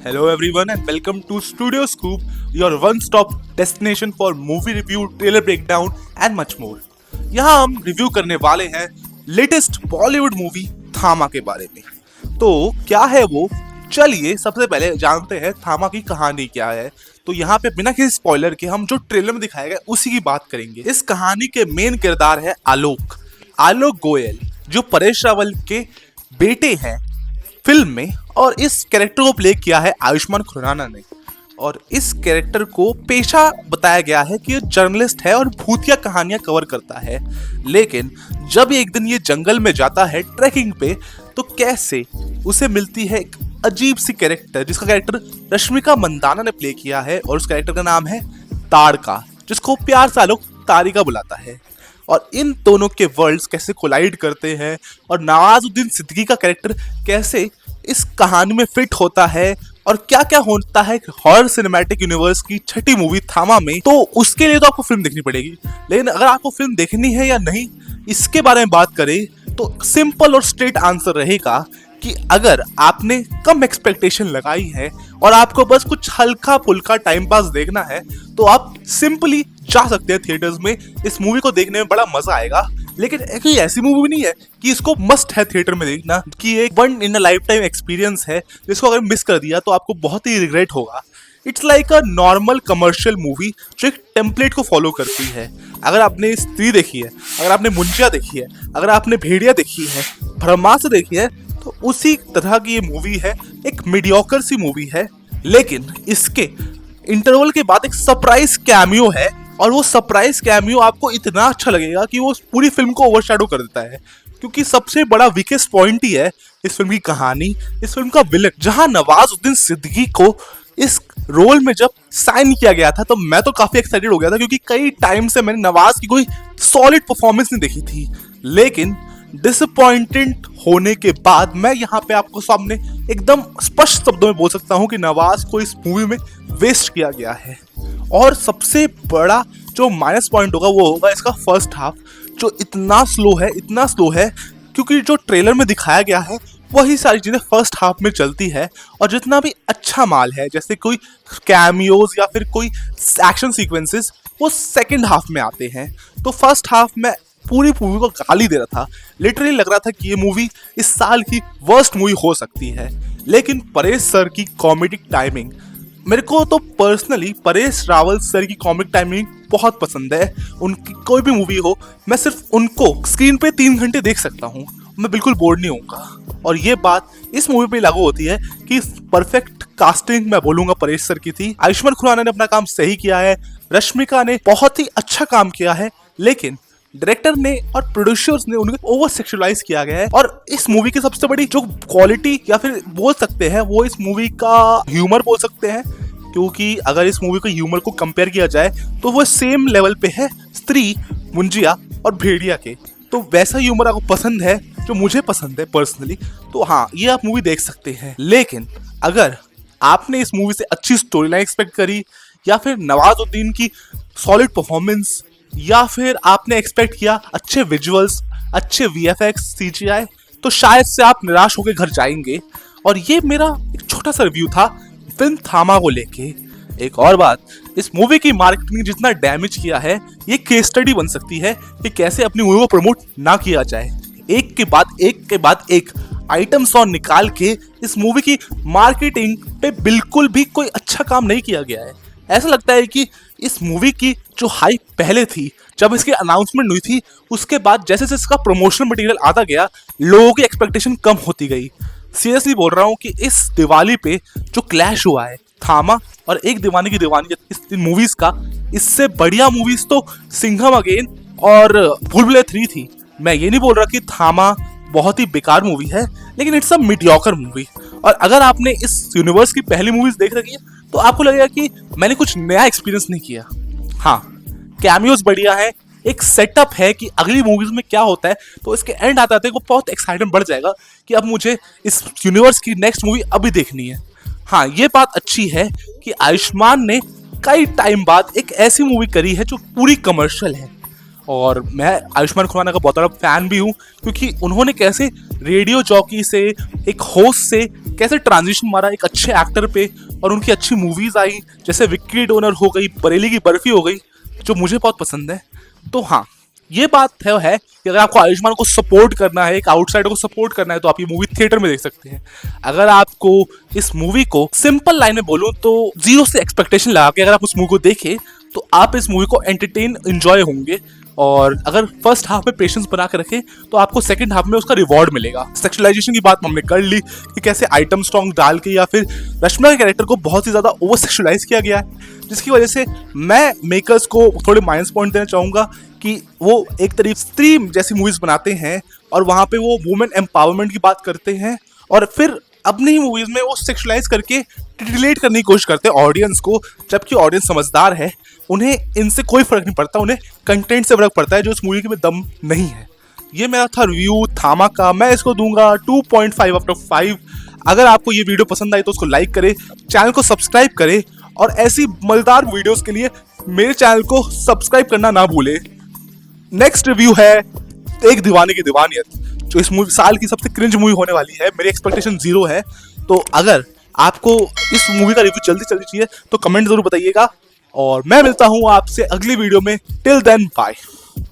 Hello everyone and welcome to Studio Scoop, your one-stop destination for movie review, trailer breakdown and much more. यहाँ हम review करने वाले हैं latest Bollywood movie थामा के बारे में। तो क्या है वो? चलिए सबसे पहले जानते हैं थामा की कहानी क्या है। तो यहाँ पे बिना किसी स्पॉइलर के हम जो ट्रेलर में दिखाया गया उसी की बात करेंगे। इस कहानी के मेन किरदार है आलोक गोयल, जो परेश रावल के बेटे हैं फिल्म में, और इस कैरेक्टर को प्ले किया है आयुष्मान खुराना ने। और इस कैरेक्टर को पेशा बताया गया है कि ये जर्नलिस्ट है और भूतिया कहानियां कवर करता है। लेकिन जब एक दिन ये जंगल में जाता है ट्रैकिंग पे, तो कैसे उसे मिलती है एक अजीब सी कैरेक्टर, जिसका कैरेक्टर रश्मिका मंदाना ने प्ले किया है, और उस कैरेक्टर का नाम है ताड़का, जिसको प्यार से लोग तारिका बुलाता है। और इन दोनों के वर्ल्ड्स कैसे कोलाइड करते हैं, और नवाजुद्दीन सिद्दीकी का कैरेक्टर कैसे इस कहानी में फिट होता है, और क्या क्या होता है हॉरर सिनेमैटिक यूनिवर्स की छठी मूवी थामा में, तो उसके लिए तो आपको फिल्म देखनी पड़ेगी। लेकिन अगर आपको फिल्म देखनी है या नहीं, इसके बारे में बात करें तो सिंपल और स्ट्रेट आंसर रहेगा कि अगर आपने कम एक्सपेक्टेशन लगाई है और आपको बस कुछ हल्का फुल्का टाइम पास देखना है, तो आप सिंपली जा सकते हैं थिएटर्स में। इस मूवी को देखने में बड़ा मजा आएगा। लेकिन कोई ऐसी मूवी नहीं है कि इसको मस्ट है थिएटर में देखना, कि एक one in a life time experience है, जिसको अगर मिस कर दिया तो आपको बहुत ही रिग्रेट होगा। It's like a normal commercial movie जो एक टेम्पलेट को फॉलो करती है। अगर आपने स्त्री देखी है, अगर आपने मुंशिया देखी है, अगर आपने भेड़िया देखी है, ब्रह्मास्त्र देखी है, तो उसी तरह की ये मूवी है। एक मीडियोकर सी मूवी है, लेकिन इसके इंटरवल के बाद एक सरप्राइज कैमियो है, और वो सरप्राइज कैमियो आपको इतना अच्छा लगेगा कि वो पूरी फिल्म को ओवरशैडो कर देता है। क्योंकि सबसे बड़ा वीकेस्ट पॉइंट ही है इस फिल्म की कहानी, इस फिल्म का विलन। जहां नवाजुद्दीन सिद्दीकी को इस रोल में जब साइन किया गया था, तो मैं तो काफी एक्साइटेड हो गया था, क्योंकि कई टाइम से मैंने नवाज की कोई सॉलिड परफॉर्मेंस नहीं देखी थी। लेकिन डिसअपॉइंटेड होने के बाद मैं यहाँ पे आपको सामने एकदम स्पष्ट शब्दों में बोल सकता हूँ कि नवाज को इस मूवी में वेस्ट किया गया है। और सबसे बड़ा जो माइनस पॉइंट होगा वो होगा इसका फर्स्ट हाफ, जो इतना स्लो है, क्योंकि जो ट्रेलर में दिखाया गया है वही सारी चीज़ें फर्स्ट हाफ में चलती है। और जितना भी अच्छा माल है, जैसे कोई कैमियोज या फिर कोई एक्शन सीक्वेंसेस, वो सेकंड हाफ में आते हैं। तो फर्स्ट हाफ में पूरी मूवी को गाली दे रहा था। लिटरली लग रहा था कि ये मूवी इस साल की वर्स्ट मूवी हो सकती है। लेकिन परेश सर की कॉमेडिक टाइमिंग, मेरे को तो पर्सनली परेश रावल सर की कॉमिक टाइमिंग बहुत पसंद है। उनकी कोई भी मूवी हो, मैं सिर्फ उनको स्क्रीन पे 3 घंटे देख सकता हूँ, मैं बिल्कुल बोर नहीं होऊंगा। और ये बात इस मूवी पे लागू होती है कि परफेक्ट कास्टिंग मैं बोलूंगा परेश सर की थी। आयुष्मान खुराना ने अपना काम सही किया है, रश्मिका ने बहुत ही अच्छा काम किया है, लेकिन डायरेक्टर ने और प्रोड्यूसर्स ने उन्हें ओवर सेक्सुअलाइज किया गया है। और इस मूवी की सबसे बड़ी जो क्वालिटी या फिर बोल सकते हैं वो इस मूवी का ह्यूमर बोल सकते हैं, क्योंकि अगर इस मूवी को ह्यूमर को कंपेयर किया जाए तो वो सेम लेवल पे है स्त्री, मुंजिया और भेड़िया के। तो वैसा ह्यूमर आपको पसंद है जो मुझे पसंद है पर्सनली, तो हाँ, ये आप मूवी देख सकते हैं। लेकिन अगर आपने इस मूवी से अच्छी स्टोरी लाइन एक्सपेक्ट करी, या फिर नवाजुद्दीन की सॉलिड परफॉर्मेंस, या फिर आपने एक्सपेक्ट किया अच्छे विजुअल्स, अच्छे वीएफएक्स, सीजीआई, तो शायद से आप निराश होकर घर जाएंगे। और ये मेरा एक छोटा सा रिव्यू था फिल्म थामा को लेके। एक और बात, इस मूवी की मार्केटिंग जितना डैमेज किया है, ये केस स्टडी बन सकती है कि कैसे अपनी मूवी को प्रमोट ना किया जाए। एक के बाद एक आइटम सॉन्ग निकाल के इस मूवी की मार्केटिंग पे बिल्कुल भी कोई अच्छा काम नहीं किया गया है। ऐसा लगता है कि इस मूवी की जो हाइप पहले थी, जब इसकी अनाउंसमेंट हुई थी, उसके बाद जैसे जैसे इसका प्रमोशनल मटेरियल आता गया, लोगों की एक्सपेक्टेशन कम होती गई। सीरियसली बोल रहा हूँ कि इस दिवाली पे जो क्लैश हुआ है थामा और एक दीवाने की दीवानी इस मूवीज का, इससे बढ़िया मूवीज तो सिंघम अगेन और भूल भुलैया 3 थी। मैं ये नहीं बोल रहा कि थामा बहुत ही बेकार मूवी है, लेकिन इट्स अ मीडियोकर मूवी। और अगर आपने इस यूनिवर्स की पहली मूवीज देख रखी है, तो आपको लगेगा कि मैंने कुछ नया एक्सपीरियंस नहीं किया। हाँ, कैमियोज बढ़िया है, एक सेटअप है कि अगली मूवीज में क्या होता है, तो इसके एंड आते आते वो बहुत एक्साइटमेंट बढ़ जाएगा कि अब मुझे इस यूनिवर्स की नेक्स्ट मूवी अभी देखनी है। हाँ, ये बात अच्छी है कि आयुष्मान ने कई टाइम बाद एक ऐसी मूवी करी है जो पूरी कमर्शियल है, और मैं आयुष्मान खुराना का बहुत बड़ा फैन भी हूँ, क्योंकि उन्होंने कैसे रेडियो जॉकी से एक होस्ट से कैसे ट्रांजिशन मारा एक अच्छे एक्टर पे, और उनकी अच्छी मूवीज आई जैसे विक्की डोनर हो गई, बरेली की बर्फी हो गई, जो मुझे बहुत पसंद है। तो हाँ, ये बात है कि अगर आपको आयुष्मान को सपोर्ट करना है, एक आउटसाइडर को सपोर्ट करना है, तो आप ये मूवी थिएटर में देख सकते हैं। अगर आपको इस मूवी को सिंपल लाइन में बोलूं तो जीरो से एक्सपेक्टेशन लगा के अगर आप उस मूवी को देखें तो आप इस मूवी को एंटरटेन एंजॉय होंगे। और अगर फर्स्ट हाफ में पेशेंस बना के रखें तो आपको सेकंड हाफ में उसका रिवॉर्ड मिलेगा। सेक्सुअलाइजेशन की बात हमने कर ली कि कैसे आइटम सॉन्ग डाल के या फिर रश्मिका के कैरेक्टर को बहुत ही ज्यादा ओवर सेक्सुअलाइज किया गया है, जिसकी वजह से मैं मेकर्स को थोड़े माइनस पॉइंट देना चाहूंगा कि वो एक तरफ स्त्री जैसी मूवीज बनाते हैं और वहां पे वो वुमेन एम्पावरमेंट की बात करते हैं, और फिर अपनी ही मूवीज में वो सेक्सुअलाइज करके रिलेट करने की कोशिश करते हैं ऑडियंस को, जबकि ऑडियंस समझदार है, उन्हें इनसे कोई फर्क नहीं पड़ता, उन्हें कंटेंट से फर्क पड़ता है जो इस मूवी में दम नहीं है। ये मेरा था रिव्यू थामा का, मैं इसको दूंगा 2.5 आउट ऑफ 5। अगर आपको ये वीडियो पसंद आई तो उसको लाइक करें, चैनल को सब्सक्राइब करें, और ऐसी मजेदार वीडियोस के लिए मेरे चैनल को सब्सक्राइब करना ना भूलें। नेक्स्ट रिव्यू है एक दीवाने की दीवानियत, जो इस मूवी साल की सबसे क्रिंज मूवी होने वाली है। मेरी एक्सपेक्टेशन 0 है, तो अगर आपको इस मूवी का रिव्यू जल्दी जल्दी चाहिए तो कमेंट जरूर बताइएगा, और मैं मिलता हूं आपसे अगली वीडियो में। Till then bye.